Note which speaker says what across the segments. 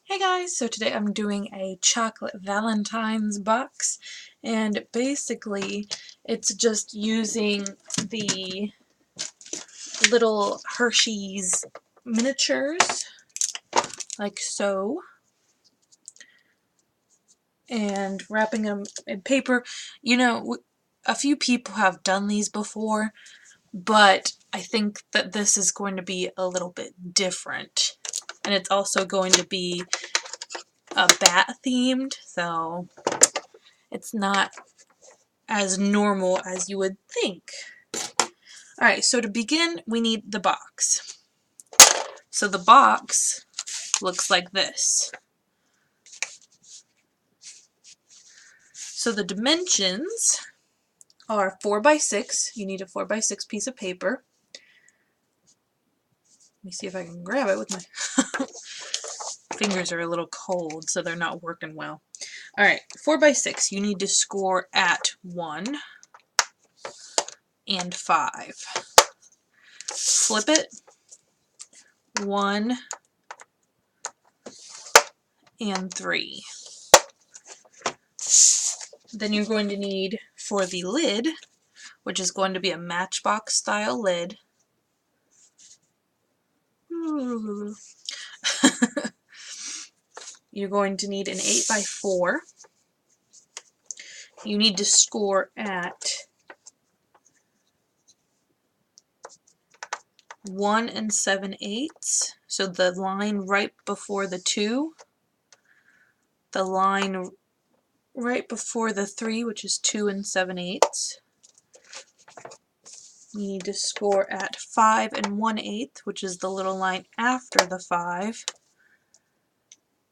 Speaker 1: Hey guys, so today I'm doing a chocolate Valentine's box, and basically it's just using the little Hershey's miniatures, like so, and wrapping them in paper. You know, a few people have done these before, but I think that this is going to be a little bit different, and it's also going to be bat themed, so it's not as normal as you would think. Alright, so to begin, we need the box. So the box looks like this. So the dimensions are 4 by 6. You need a 4 by 6 piece of paper. Let me see if I can grab it with my fingers are a little cold, so they're not working well. Alright, 4 by 6. You need to score at 1 and 5. Flip it. 1 and 3. Then you're going to need, for the lid, which is going to be a matchbox style lid, you're going to need an 8 by 4. You need to score at 1 7/8, so the line right before the 2, the line right before the 3, which is 2 7/8. You need to score at 5 1/8, which is the little line after the 5,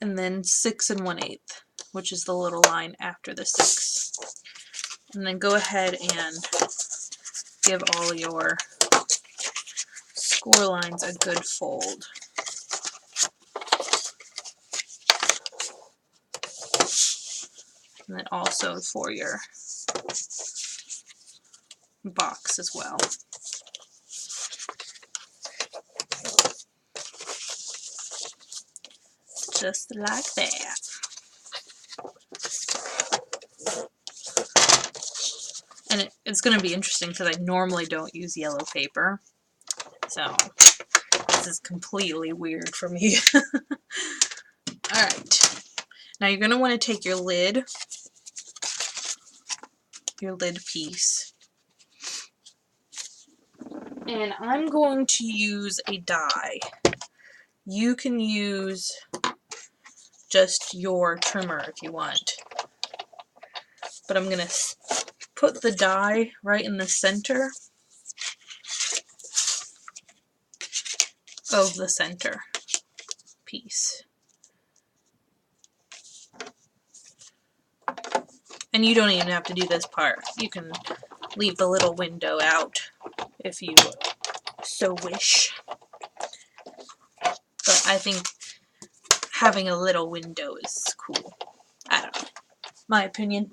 Speaker 1: and then 6 1/8, which is the little line after the 6. And then go ahead and give all your score lines a good fold. And then also for your box as well. Just like that. And it's going to be interesting because I normally don't use yellow paper. So this is completely weird for me. Alright. Now you're going to want to take your lid piece, and I'm going to use a die. You can use just your trimmer if you want, but I'm going to put the die right in the center of the center piece. And you don't even have to do this part. You can leave the little window out if you so wish. But I think having a little window is cool. I don't know. My opinion.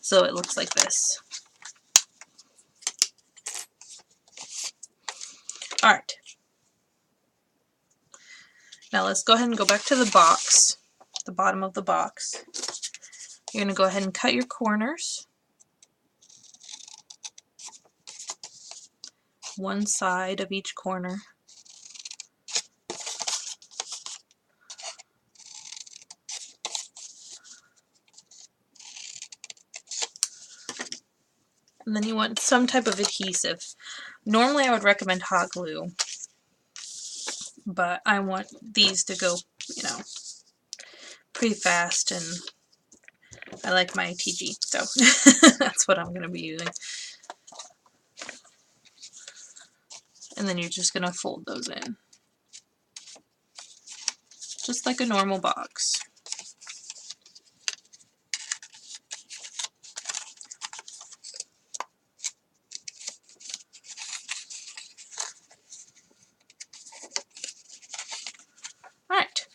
Speaker 1: So it looks like this. Alright. Now let's go ahead and go back to the box, the bottom of the box. You're going to go ahead and cut your corners. One side of each corner. And then you want some type of adhesive. Normally I would recommend hot glue, but I want these to go, you know, pretty fast, and I like my TG, so that's what I'm going to be using. And then you're just going to fold those in, just like a normal box. Alright,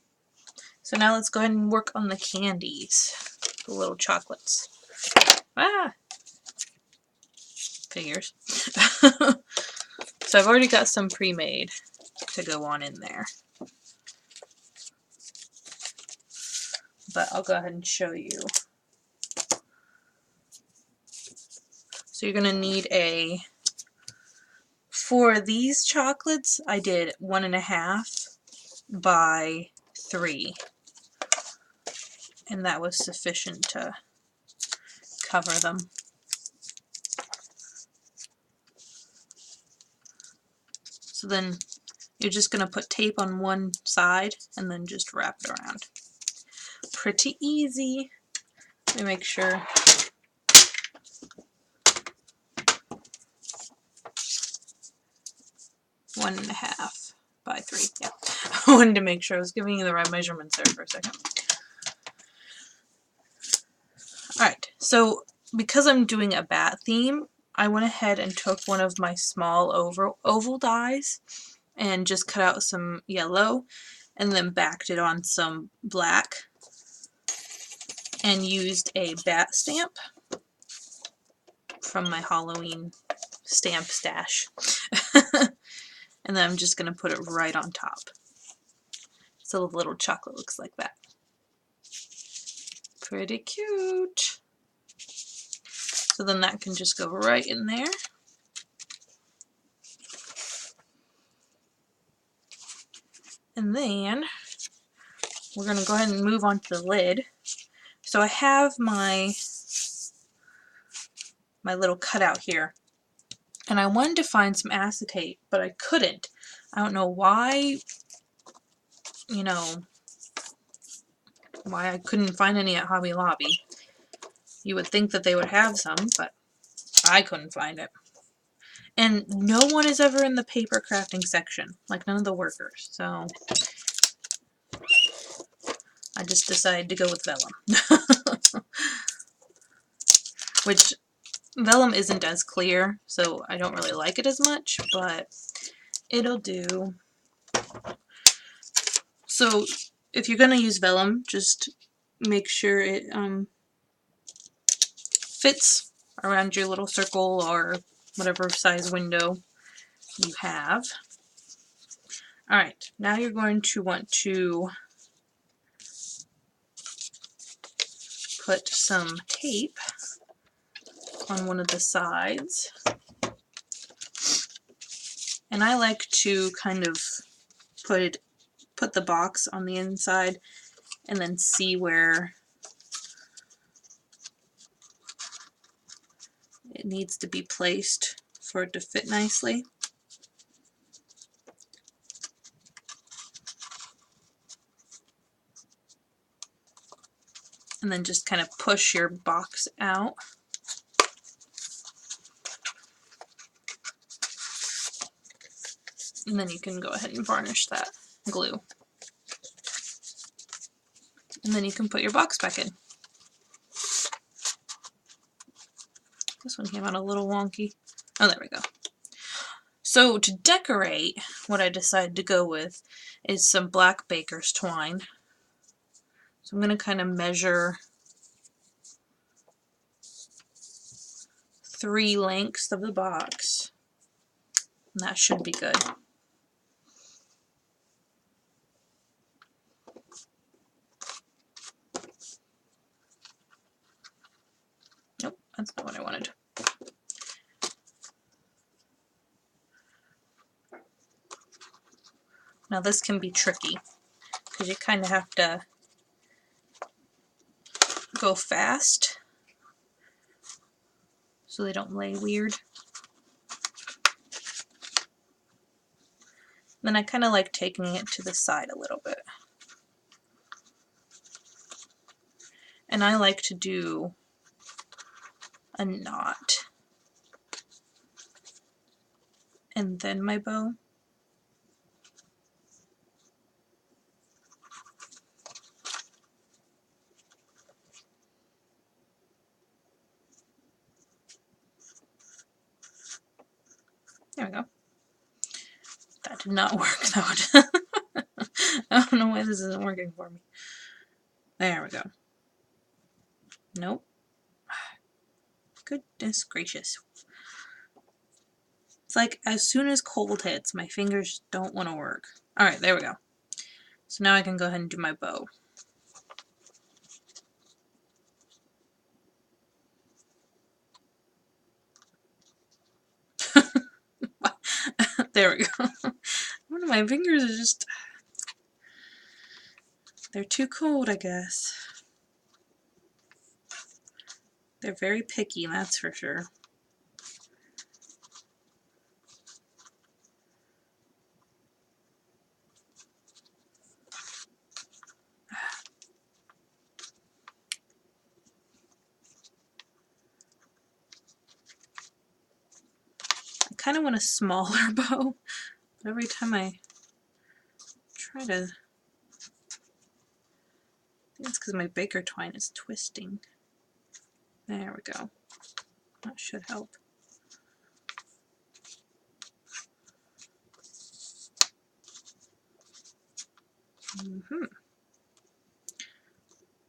Speaker 1: so now let's go ahead and work on the candies, the little chocolates. Ah! Figures. So I've already got some pre-made. to go on in there. But I'll go ahead and show you. So you're going to need for these chocolates, I did 1.5 by 3. And that was sufficient to cover them. So then you're just going to put tape on one side and then just wrap it around. Pretty easy. Let me make sure. One and a half by 3. Yeah. I wanted to make sure I was giving you the right measurements there for a second. Alright, so because I'm doing a bat theme, I went ahead and took one of my small oval dies and just cut out some yellow and then backed it on some black and used a bat stamp from my Halloween stamp stash. And then I'm just going to put it right on top. So the little chocolate looks like that. Pretty cute. So then that can just go right in there. And then we're going to go ahead and move on to the lid. So I have my little cutout here. And I wanted to find some acetate, but I couldn't. I don't know why, why I couldn't find any at Hobby Lobby. You would think that they would have some, but I couldn't find it. And no one is ever in the paper crafting section, like none of the workers, so I just decided to go with vellum. Which, vellum isn't as clear, so I don't really like it as much, but it'll do. So if you're going to use vellum, just make sure it fits around your little circle or whatever size window you have. Alright, now you're going to want to put some tape on one of the sides. And I like to kind of put the box on the inside and then see where it needs to be placed for it to fit nicely. And then just kind of push your box out. And then you can go ahead and varnish that glue. And then you can put your box back in. This one came out a little wonky. Oh, there we go. So to decorate, what I decided to go with is some black baker's twine. So I'm going to kind of measure 3 lengths of the box. And that should be good. Nope, that's not what I wanted. Now this can be tricky, because you kind of have to go fast so they don't lay weird. Then I kind of like taking it to the side a little bit. And I like to do a knot and then my bow. There we go. That did not work though. I don't know why this isn't working for me. There we go. Nope. Goodness gracious. like as soon as cold hits, my fingers don't want to work. Alright, there we go. So now I can go ahead and do my bow. There we go. One of my fingers is just... they're too cold, I guess. They're very picky, that's for sure. I kind of want a smaller bow, but every time I try to... I think it's because my baker twine is twisting. There we go. That should help.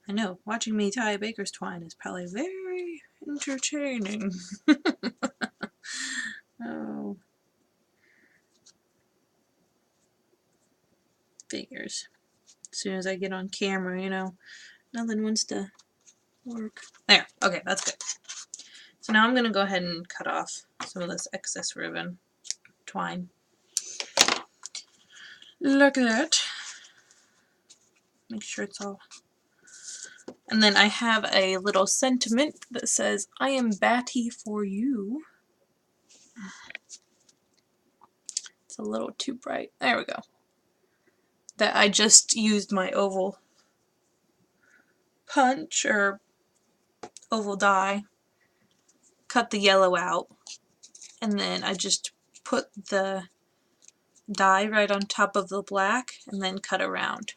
Speaker 1: I know, watching me tie a baker's twine is probably very entertaining. Oh. Figures. As soon as I get on camera, you know, nothing wants to work. There. Okay, that's good. So now I'm going to go ahead and cut off some of this excess ribbon twine. Look at that. Make sure it's all... And then I have a little sentiment that says, I am Batty for you. It's a little too bright. There we go. That I just used my oval punch or oval die, cut the yellow out, and then I just put the die right on top of the black and then cut around.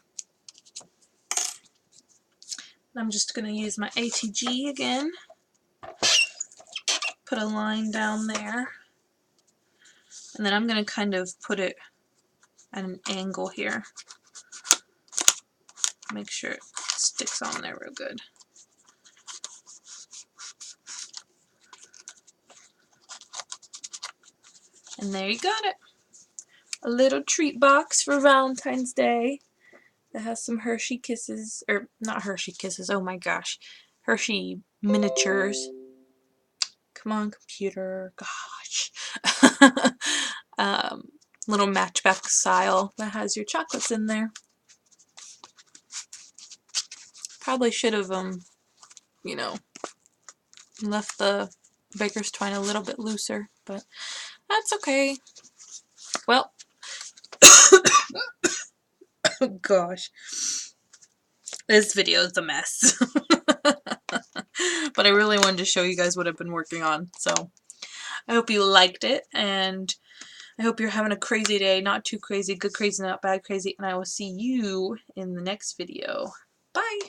Speaker 1: I'm just going to use my ATG again, put a line down there, and then I'm going to kind of put it at an angle here. Make sure it sticks on there real good. And there you got it. A little treat box for Valentine's Day that has some Hershey Kisses, or not Hershey Kisses, oh my gosh, Hershey miniatures. Come on, computer, gosh. Little matchbox style that has your chocolates in there. Probably should have, you know, left the baker's twine a little bit looser, but that's okay. Well, oh gosh, this video is a mess. But I really wanted to show you guys what I've been working on, so I hope you liked it, and I hope you're having a crazy day. Not too crazy, good crazy, not bad crazy, and I will see you in the next video. Bye!